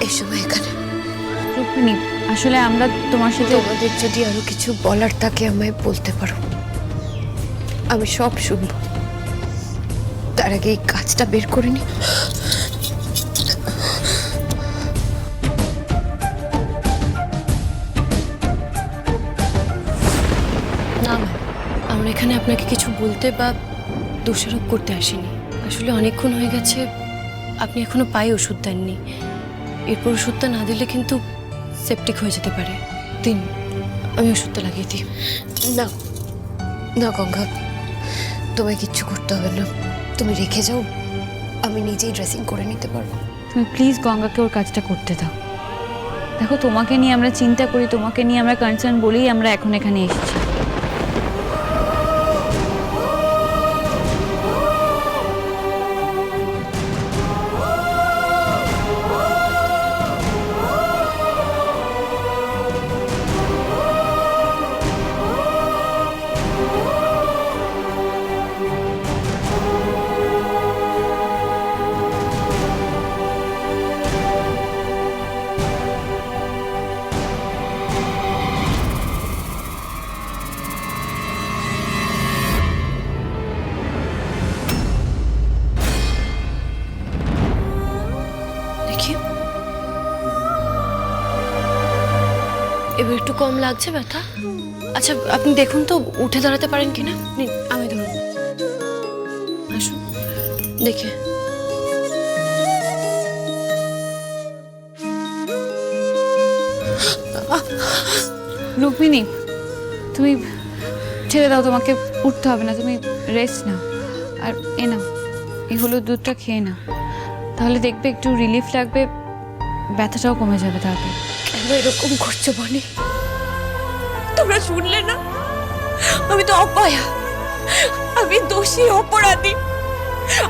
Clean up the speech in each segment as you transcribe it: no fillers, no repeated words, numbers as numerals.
এসো এখানে। রুক্মিণী, আসলে আমরা তোমার সাথে তোমাদের যদি আরো কিছু বলার থাকে আমায় বলতে পারো, আমি সব শুনবো। তার আগে এই কাজটা বের করে নি। না ম্যাম, আমরা এখানে আপনাকে কিছু বলতে বা দোষারোপ করতে আসিনি। আসলে অনেকক্ষণ হয়ে গেছে, আপনি এখনো পায়ে ওষুধ দেননি। এরপর ওষুধটা না দিলে কিন্তু সেপটিক হয়ে যেতে পারে। দিন, আমি ওষুধটা লাগিয়ে দিই। না না গঙ্গা, তোমায় কিচ্ছু করতে হবে না, তুমি রেখে যাও, আমি নিজেই ড্রেসিং করে নিতে পারবো। তুমি প্লিজ গঙ্গাকে ওর কাজটা করতে দাও। দেখো, তোমাকে নিয়ে আমরা চিন্তা করি, তোমাকে নিয়ে আমরা কনসার্ন বলেই আমরা এখন এখানে এসেছি। দেখি, এবার একটু কম লাগছে ব্যথা। আচ্ছা, আপনি দেখুন তো উঠে দাঁড়াতে পারেন কিনা। নিন, আমি ধরুন। আসুন, দেখে। রুক্মিণী, তুমি ছেড়ে দাও, তোমাকে উঠতে হবে না, তুমি রেস্ট নাও। আর এ নাও, এই হলুদ দুধটা খেয়ে নাও, তাহলে দেখবে একটু রিলিফ লাগবে, ব্যথাটাও কমে যাবে তাড়াতাড়ি। কেন এরকম করছো বনি? তোমরা শুনলে না, আমি তো অপয়া, আমি দোষী, অপরাধী।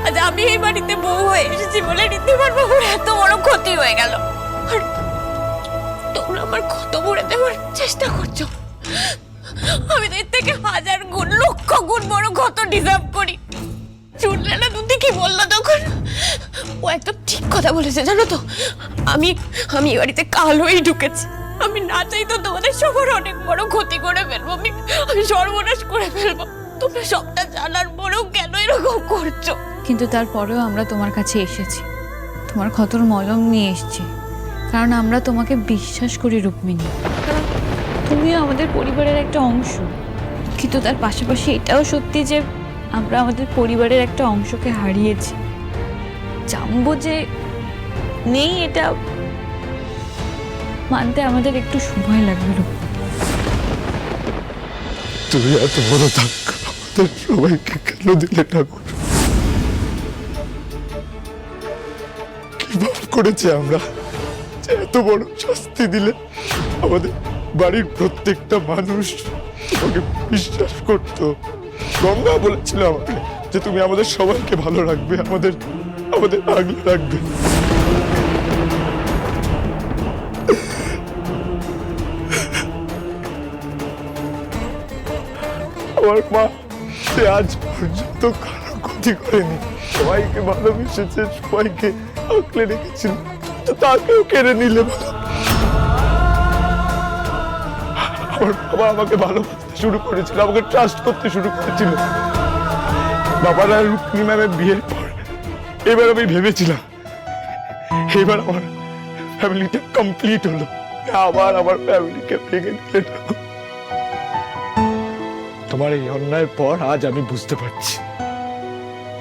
আজ আমি এই বাড়িতে বউ হয়ে এসেছি বলে ঋদ্ধিমার বাবুর এত বড় ক্ষতি হয়ে গেল, আর তোমরা আমার ক্ষত ভরে দেওয়ার চেষ্টা করছো। আমি তো এর থেকে 1000 গুণ, লক্ষ গুণ বড় ক্ষত ডিজার্ভ করি। শুনলে না তুমি কি বললো তখন? ও একদম ঠিক কথা বলেছে, জানো তো। আমি আমি এই বাড়িতে কাল হয়েই ঢুকেছি। আমি না চাই তো তোমাদের সবার অনেক বড় ক্ষতি করে ফেলবো, আমি সর্বনাশ করে ফেলবো। তোমরা সবটা জানার পরেও কেন এরকম করছো? কিন্তু তারপরেও আমরা তোমার কাছে এসেছি, তোমার ক্ষতর মলম নিয়ে এসেছি, কারণ আমরা তোমাকে বিশ্বাস করি রুক্মিণী। কারণ তুমিও আমাদের পরিবারের একটা অংশ। কিন্তু তার পাশাপাশি এটাও সত্যি যে আমরা আমাদের পরিবারের একটা অংশকে হারিয়েছি। জানবো যে নেই, এটা মানতে আমাদের একটু সময় লাগবে। তুমি এত বড় ধাক্কা আমাদের সবাইকে কেন দিলে ঠাকুর? কি ভুল করেছে আমরা যে এত বড় শাস্তি দিলে? আমাদের বাড়ির প্রত্যেকটা মানুষ তোমাকে বিশ্বাস করতো। গঙ্গা বলেছিল আমাকে যে তুমি আমাদের সবাইকে ভালো রাখবে, আমাদের আমাদের আগলে রাখবে। আমার মা সে আজ পর্যন্ত কারো ক্ষতি করেনি, সবাইকে ভালোবেসেছে, সবাইকে আঁকলে রেখেছিল, তো তাকেও কেড়ে নিলে বলো? আমার বাবা আমাকে ভালোবাসতে শুরু করেছিল, আমাকে ট্রাস্ট করতে শুরু করেছিল। বাবার আর রুক্মিণী ম্যামের বিয়ের পর এবার আমি ভেবেছিলাম এবার আমার ফ্যামিলিটা কমপ্লিট হলো, আবার আমার ফ্যামিলিকে ভেঙে দিলে ঠাকুর। তোমার এই অন্যায়ের পর আজ আমি বুঝতে পারছি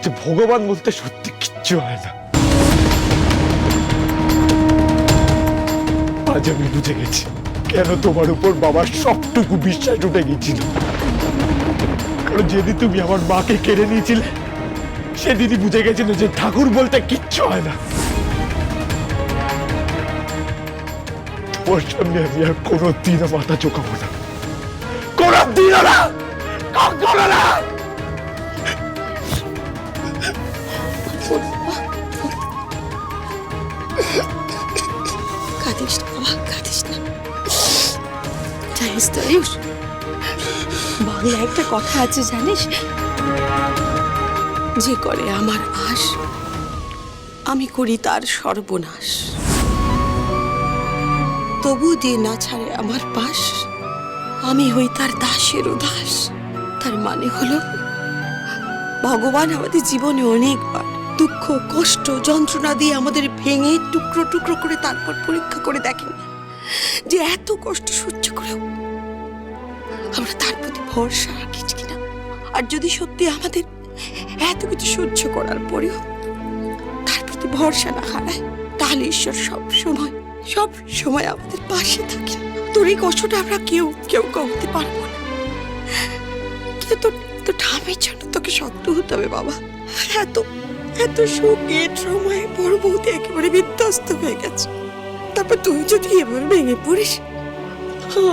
যে ভগবান বলতে সত্যি কিচ্ছু হয় না। আজ আমি বুঝে গেছি কেন তোমার উপর বাবার সবটুকু বিশ্বাস উঠে গেছিল। কারণ যেদিন তুমি আমার মাকে কেড়ে নিয়েছিলে সেদিনই বুঝে গেছিল যে ঠাকুর বলতে কিচ্ছু হয় না। তোমার সামনে আমি আর কোনোদিনও মাথা চোকাবো না, কোনোদিনও না, কখনো না। কাঁদিস না বাবা, কাঁদিস না। জানিস তো আয়ুষ, বাংলা একটা কথা আছে জানিস, যে করে আমার আশ আমি করি তার সর্বনাশ। তবু দিয়ে না ছাড়ে আমার পাশ, আমি হই তার দাসেরও দাস। তার মানে হলো ভগবান আমাদের জীবনে অনেকবার দুঃখ কষ্ট যন্ত্রণা দিয়ে আমাদের ভেঙে টুকরো টুকরো করে তারপর পরীক্ষা করে দেখেন যে এত কষ্ট সহ্য করেও আমরা তার প্রতি ভরসা রাখিস কিনা। আর যদি সত্যি আমাদের এত কিছু সহ্য করার পরেও তার প্রতি ভরসা না হারায়, তাহলে ঈশ্বর সব সময় আমাদের পাশে থাকে। তোর এই কষ্টটা আমরা কেউ কমতে পারবো না। কিন্তু তো ঠামের জন্য তোকে শক্ত হতে হবে বাবা। এত শোকের সময় বড় বৌদি একেবারে বিধ্বস্ত হয়ে গেছে, তারপর তুই যদি এবার ভেঙে পড়িস,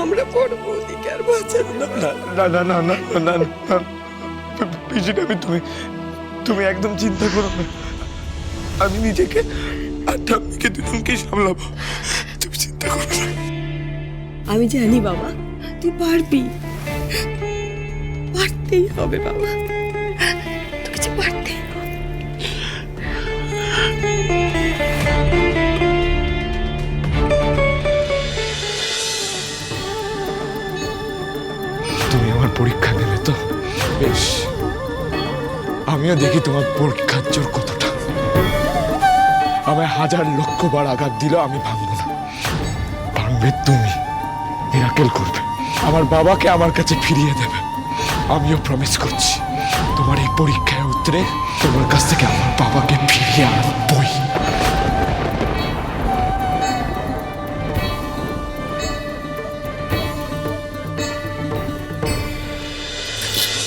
আমরা বড় বৌদিকে আর বাঁচাবো না। না না না না না না না পিসি ঠাম্মি, তুমি একদম চিন্তা করো না। আমি নিজেকে আর ঠাম্মিকে দুজনকে সামলাবো, তুমি চিন্তা করো না। আমি জানি বাবা, তুই পারবি, পারতেই হবে বাবা, তোকে যে পারতেই হবে। তুমি আমার পরীক্ষা নেবে তো? বেশ, আমিও দেখি তোমার পরীক্ষার জোর কতটা। আমায় 1000 লক্ষ বার আঘাত দিল, আমি ভাঙবো না। ভাঙবে তুমি, মিরাকেল করবে, আমার বাবাকে আমার কাছে ফিরিয়ে দেবে। আমিও প্রমিস করছি, তোমার এই পরীক্ষায় উত্তরে তোমার কাছ থেকে আমার বাবাকে ফিরিয়ে আনবই।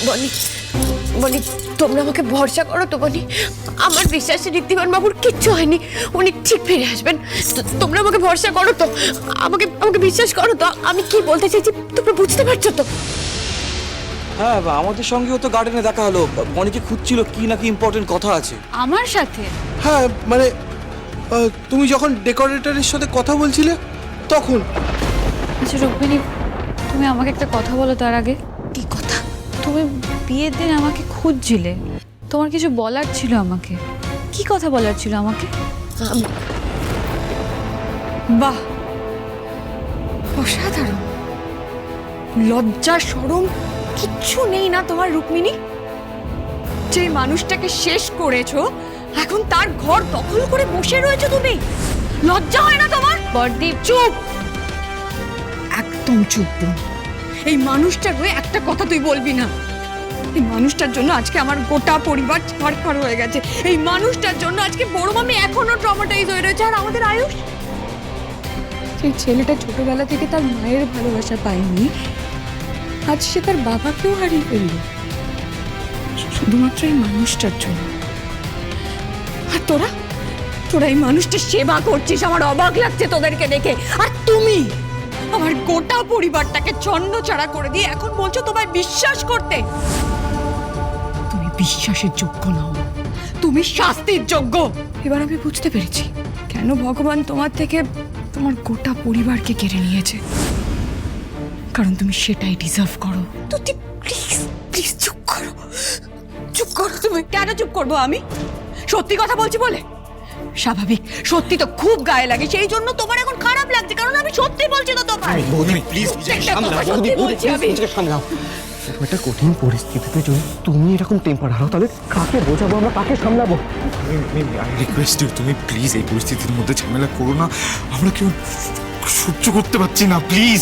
বনি বনি, তোমরা আমাকে ভরসা করো তো বনি। আমার বিশ্বাসে ঋদ্ধিমান বাবুর কিচ্ছু হয়নি, উনি ঠিক ফিরে আসবেন। তোমরা আমাকে ভরসা করো তো, আমাকে বিশ্বাস করো তো। আমি কি বলতে চাইছি তোমরা বুঝতে পারছো তো? হ্যাঁ, আমাদের সঙ্গেও তো গার্ডেনে দেখা হলো। বনিকে খুঁজছিল, কি নাকি ইম্পর্টেন্ট কথা আছে। আমার সাথে? হ্যাঁ মানে তুমি যখন ডেকোরেটরের সাথে কথা বলছিলে তখন। আচ্ছা রুক্মিণী, তুমি আমাকে একটা কথা বলো তার আগে। কি কথা? তুমি বিয়ের দিন আমাকে খুঁজছিলে, তোমার কিছু বলার ছিল আমাকে। কি কথা বলার ছিল আমাকে? বাহ, অসাধারণ। লজ্জা শরম কিচ্ছু নেই না তোমার রুক্মিণী? যে মানুষটাকে শেষ করেছো, এখন তার ঘর দখল করে বসে রয়েছে তুমি। লজ্জা হয় না তোমার? বড়দি চুপ, একদম চুপ বোন। এই মানুষটার হয়ে একটা কথা তুই বলবি না। এই মানুষটার জন্য আজকে আমার গোটা পরিবার ছাড়খাড় হয়ে গেছে। এই মানুষটার জন্য আজকে বড় মামি এখনো ট্রমাটাইজ হয়ে রয়েছে। আর আমাদের আয়ুষ, সেই ছেলেটা ছোটবেলা থেকে তার মায়ের ভালোবাসা পায়নি, আজ সে তার বাবাকেও হারিয়ে ফেলল শুধুমাত্র এই মানুষটার জন্য। আর তোরা এই মানুষটার সেবা করছিস, আমার অবাক লাগছে তোদেরকে দেখে। আর তুমি আমার গোটা পরিবারটাকে ছন্নছাড়া করে দিয়ে এখন বলছো তোমায় বিশ্বাস করতে। তুমি বিশ্বাসের যোগ্য নও, তুমি শাস্তির যোগ্য। এবার আমি বুঝতে পেরেছি কেন ভগবান তোমার থেকে তোমার গোটা পরিবারকে কেড়ে নিয়েছে, কারণ তুমি সেটাই ডিজার্ভ করো। তো প্লিজ চুপ করো, চুপ করো। তুমি কেন চুপ করবো? আমি সত্যি কথা বলছি বলে। স্বাভাবিক, সত্যি তো খুব গায়ে লাগে, সেই জন্য তোমার এখন খারাপ লাগছে, কারণ আমি সত্যি বলছি তো তোমার। প্লিজ সত্যি বলছি আমি। সামলাও, একটা কঠিন পরিস্থিতিতে যদি তুমি এরকম টেম্পার হারাও, তাহলে কাকে বোঝাবো আমরা, কাকে সামলাবো? আই রিকোয়েস্ট ইউ, তুমি প্লিজ এই পরিস্থিতির মধ্যে ঝামেলা করো না। আমরা কেউ সহ্য করতে পারছি না, প্লিজ।